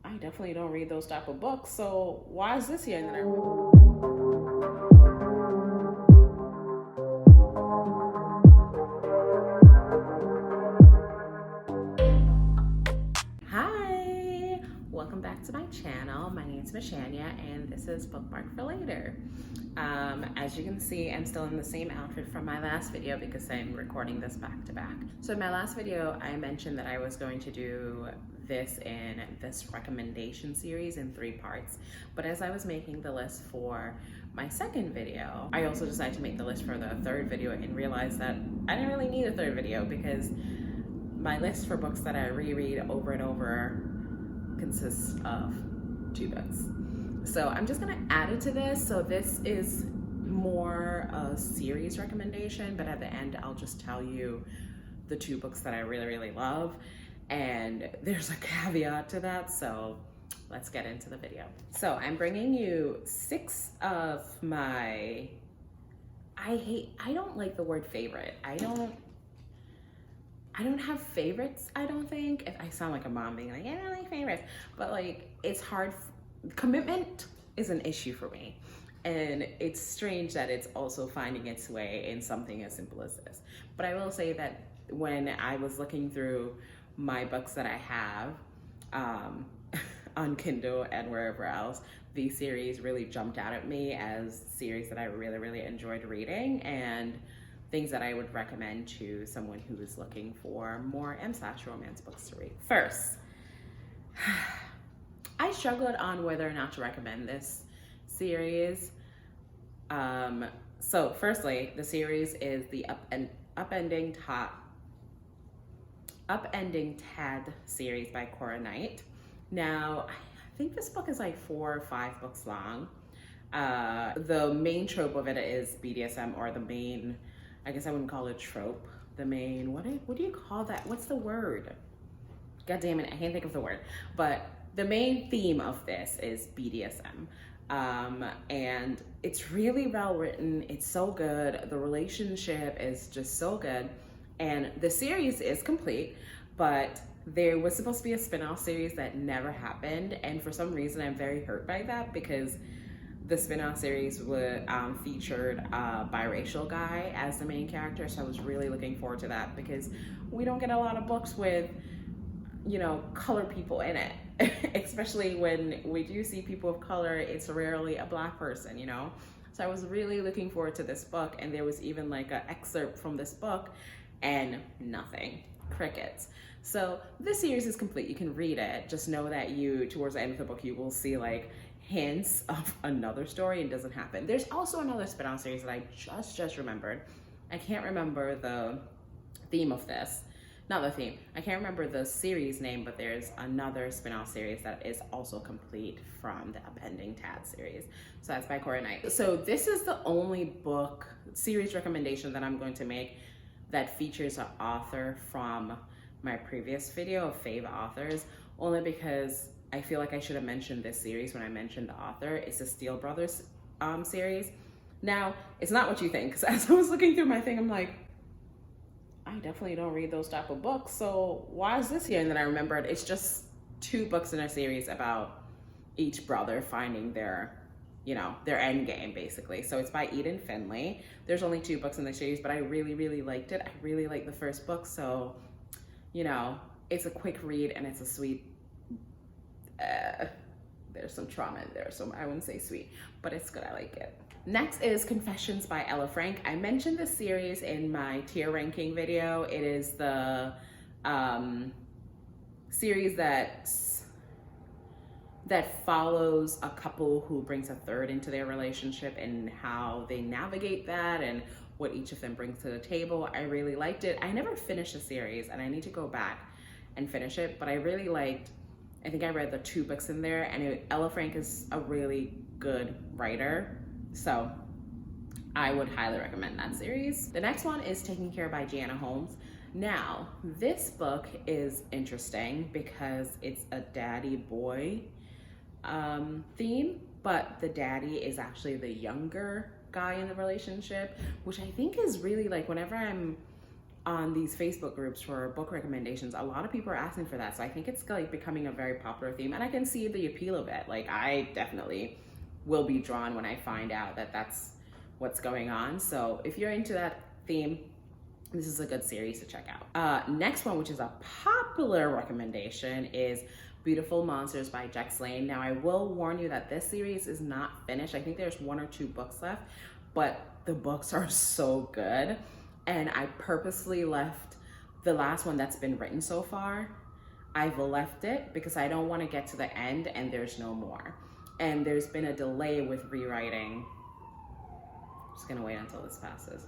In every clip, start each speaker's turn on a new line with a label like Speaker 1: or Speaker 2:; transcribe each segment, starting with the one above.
Speaker 1: I definitely don't read those type of books, so why is this here? And then I Hi, welcome back to my channel. My name is Mishania and this is Bookmark for Later. As you can see, I'm still in the same outfit from my last video because I'm recording this back to back. So in my last video, I mentioned that I was going to do this in this recommendation series in 3 parts. But as I was making the list for my second video, I also decided to make the list for the third video and realized that I didn't really need a third video because my list for books that I reread over and over consists of 2 books. So I'm just gonna add it to this. So this is more a series recommendation, but at the end, I'll just tell you the 2 books that I really love. And there's a caveat to that, so let's get into the video. So I'm bringing you 6 of my, I don't like the word favorite. I don't have favorites, I don't think. If I sound like a mom being like, I don't like favorites, but like, it's hard. Commitment is an issue for me. And it's strange that it's also finding its way in something as simple as this. But I will say that when I was looking through my books that I have on Kindle and wherever else, these series really jumped out at me as series that I really enjoyed reading and things that I would recommend to someone who is looking for more M/romance books to read. First, I struggled on whether or not to recommend this series. So firstly, the series is the Upending Tad series by Cora Knight. Now, I think this book is like 4 or 5 books long. The main trope of it is BDSM, or the main, I guess I wouldn't call it trope. The main, what do you call that? What's the word? God damn it, I can't think of the word. But the main theme of this is BDSM. And it's really well written. It's so good. The relationship is just so good. And the series is complete, but there was supposed to be a spin-off series that never happened. And for some reason, I'm very hurt by that because the spin-off series featured a biracial guy as the main character. So I was really looking forward to that because we don't get a lot of books with, you know, colored people in it. Especially when we do see people of color, it's rarely a Black person, you know? So I was really looking forward to this book, and there was even like an excerpt from this book and nothing, crickets. So this series is complete. You can read it. Just know that towards the end of the book, you will see like hints of another story and it doesn't happen. There's also another spin-off series that I just remembered. I can't remember the theme of this. Not the theme. I can't remember the series name, but there's another spin-off series that is also complete from the Upending Tad series. So that's by Cora Knight. So this is the only book series recommendation that I'm going to make that features an author from my previous video of fave authors, only because I feel like I should have mentioned this series when I mentioned the author. It's the Steele Brothers series. Now, it's not what you think, because as I was looking through my thing, I'm like, I definitely don't read those type of books, so why is this here? And then I remembered it's just 2 books in a series about each brother finding their, you know, their end game, basically. So it's by Eden Finley. There's only 2 books in the series, but I really liked it. I really liked the first book, so, you know, it's a quick read and it's a sweet, there's some trauma in there, so I wouldn't say sweet, but it's good, I like it. Next is Confessions by Ella Frank. I mentioned this series in my tier ranking video. It is the series that follows a couple who brings a third into their relationship and how they navigate that and what each of them brings to the table. I really liked it. I never finished the series and I need to go back and finish it, but I really liked, I think I read the 2 books in there, and Ella Frank is a really good writer. So I would highly recommend that series. The next one is Taken Care by Gianna Holmes. Now, this book is interesting because it's a daddy-boy theme, but the daddy is actually the younger guy in the relationship, which I think is really like, whenever I'm on these Facebook groups for book recommendations, a lot of people are asking for that. So I think it's like becoming a very popular theme, and I can see the appeal of it. Like, I definitely will be drawn when I find out that that's what's going on. So if you're into that theme, this is a good series to check out. Next one, which is a popular recommendation, is Beautiful Monsters by Jex Lane. Now, I will warn you that this series is not finished. I think there's 1 or 2 books left, but the books are so good. And I purposely left the last one that's been written so far. I've left it because I don't want to get to the end and there's no more. And there's been a delay with rewriting. I'm just gonna wait until this passes.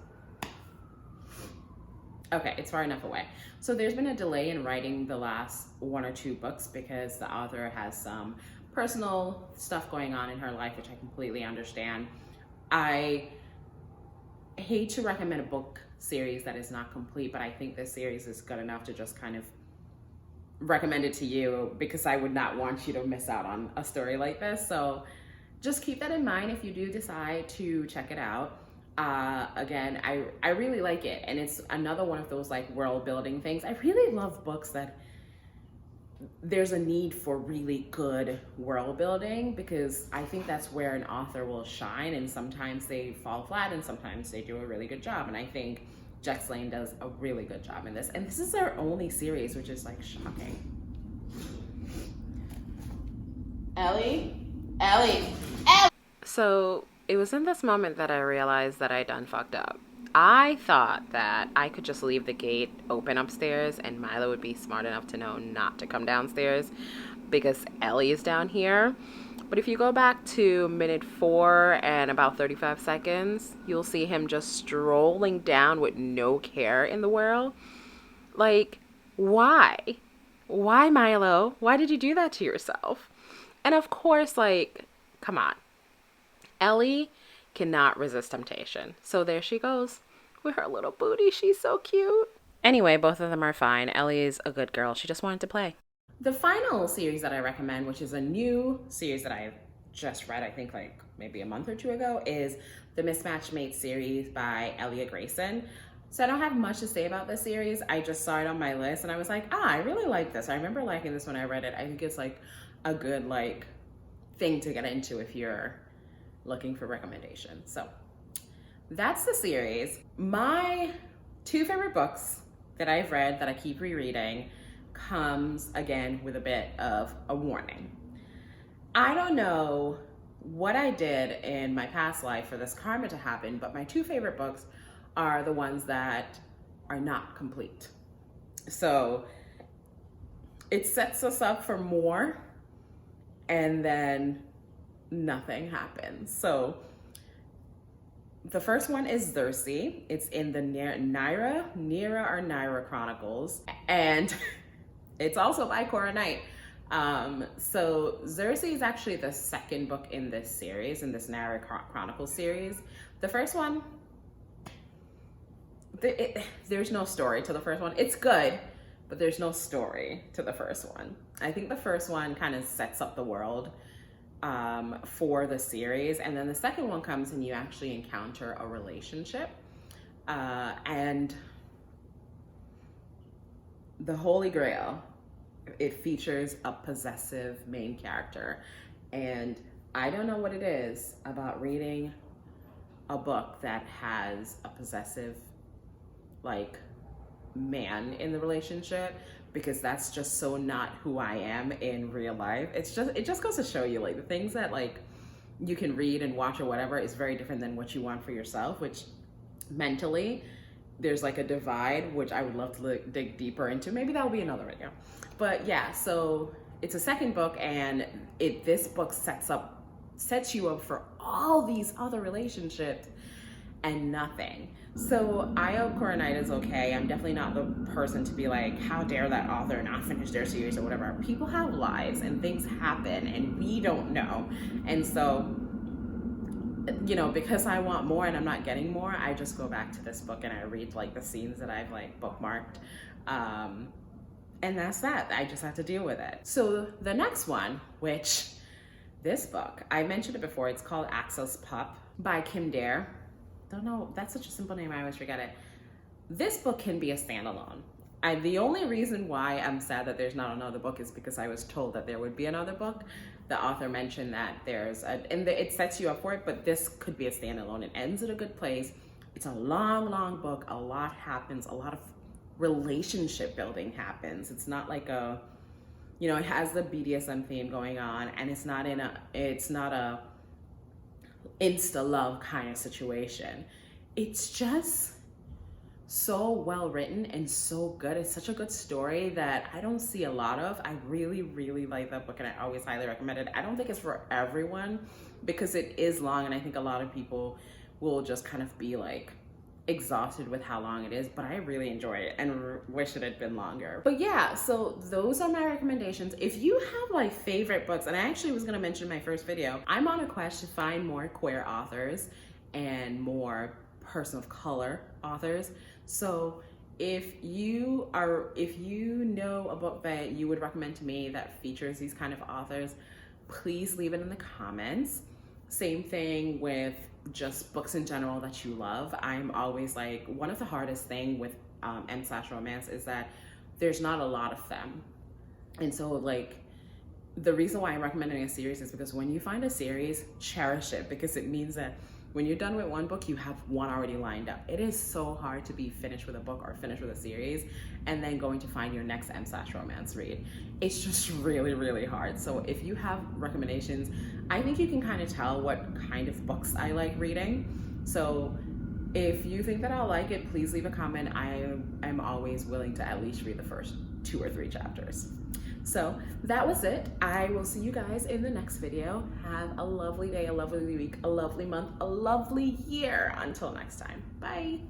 Speaker 1: Okay, it's far enough away. So there's been a delay in writing the last 1 or 2 books because the author has some personal stuff going on in her life, which I completely understand. I hate to recommend a book series that is not complete, but I think this series is good enough to just kind of recommend it to you because I would not want you to miss out on a story like this. So just keep that in mind if you do decide to check it out. Again, I really like it, and it's another one of those like world building things. I really love books that there's a need for really good world building, because I think that's where an author will shine, and sometimes they fall flat and sometimes they do a really good job, and I think Jex Lane does a really good job in this. And this is their only series, which is like shocking. Ellie. So it was in this moment that I realized that I done fucked up. I thought that I could just leave the gate open upstairs and Milo would be smart enough to know not to come downstairs because Ellie is down here. But if you go back to minute 4 and about 35 seconds, you'll see him just strolling down with no care in the world. Like, why? Why, Milo? Why did you do that to yourself? And of course, like, come on. Ellie cannot resist temptation. So there she goes with her little booty. She's so cute. Anyway, both of them are fine. Ellie is a good girl. She just wanted to play. The final series that I recommend, which is a new series that I just read, I think like maybe a month or 2 ago, is the Mismatched Made series by Elliot Grayson. So I don't have much to say about this series. I just saw it on my list and I was like, I really like this. I remember liking this when I read it. I think it's like a good like thing to get into if you're looking for recommendations. So that's the series. My 2 favorite books that I've read that I keep rereading comes again with a bit of a warning. I don't know what I did in my past life for this karma to happen, but my 2 favorite books are the ones that are not complete. So it sets us up for more and then nothing happens. So the first one is Xerxes. It's in the Nira Chronicles, and it's also by Cora Knight. So Xerxes is actually the second book in this series, in this Nira Chronicles series. The first one, there's no story to the first one. It's good, but there's no story to the first one. I think the first one kind of sets up the world for the series, and then the second one comes and you actually encounter a relationship, and the Holy Grail, it features a possessive main character, and I don't know what it is about reading a book that has a possessive like man in the relationship, because that's just so not who I am in real life. It just goes to show you like the things that like you can read and watch or whatever is very different than what you want for yourself, which mentally there's like a divide, which I would love to dig deeper into. Maybe that'll be another video. But yeah, so it's a second book, and this book sets you up for all these other relationships and nothing. So I hope Cora Knight is okay. I'm definitely not the person to be like, how dare that author not finish their series or whatever. People have lives and things happen and we don't know. And so, you know, because I want more and I'm not getting more, I just go back to this book and I read like the scenes that I've like bookmarked. And that's that. I just have to deal with it. So the next one, which this book, I mentioned it before, it's called Axos Pup by Kim Dare. Don't know, that's such a simple name, I always forget it. this book can be a standalone. The only reason why I'm sad that there's not another book is because I was told that there would be another book. The author mentioned that it sets you up for it, but this could be a standalone. It ends at a good place. It's a long, long book. A lot happens. A lot of relationship building happens. It's not like a, it has the BDSM theme going on, and it's not a insta love kind of situation. It's just so well written and so good. It's such a good story that I don't see a lot of. I really, really like that book, and I always highly recommend it. I don't think it's for everyone because it is long, and I think a lot of people will just kind of be like exhausted with how long it is, but I really enjoy it and wish it had been longer. But yeah, so those are my recommendations. If you have like favorite books, and I actually was gonna mention in my first video, I'm on a quest to find more queer authors and more person of color authors. So if you know a book that you would recommend to me that features these kind of authors, please leave it in the comments. Same thing with just books in general that you love. I'm always like, one of the hardest thing with m/romance is that there's not a lot of them. And so like, the reason why I'm recommending a series is because when you find a series, cherish it, because it means that when you're done with one book, you have one already lined up. It is so hard to be finished with a book or finished with a series and then going to find your next m/romance read. It's just really, really hard. So if you have recommendations, I think you can kind of tell what kind of books I like reading. So if you think that I'll like it, please leave a comment. I'm always willing to at least read the first 2 or 3 chapters. So that was it. I will see you guys in the next video. Have a lovely day, a lovely week, a lovely month, a lovely year. Until next time. Bye.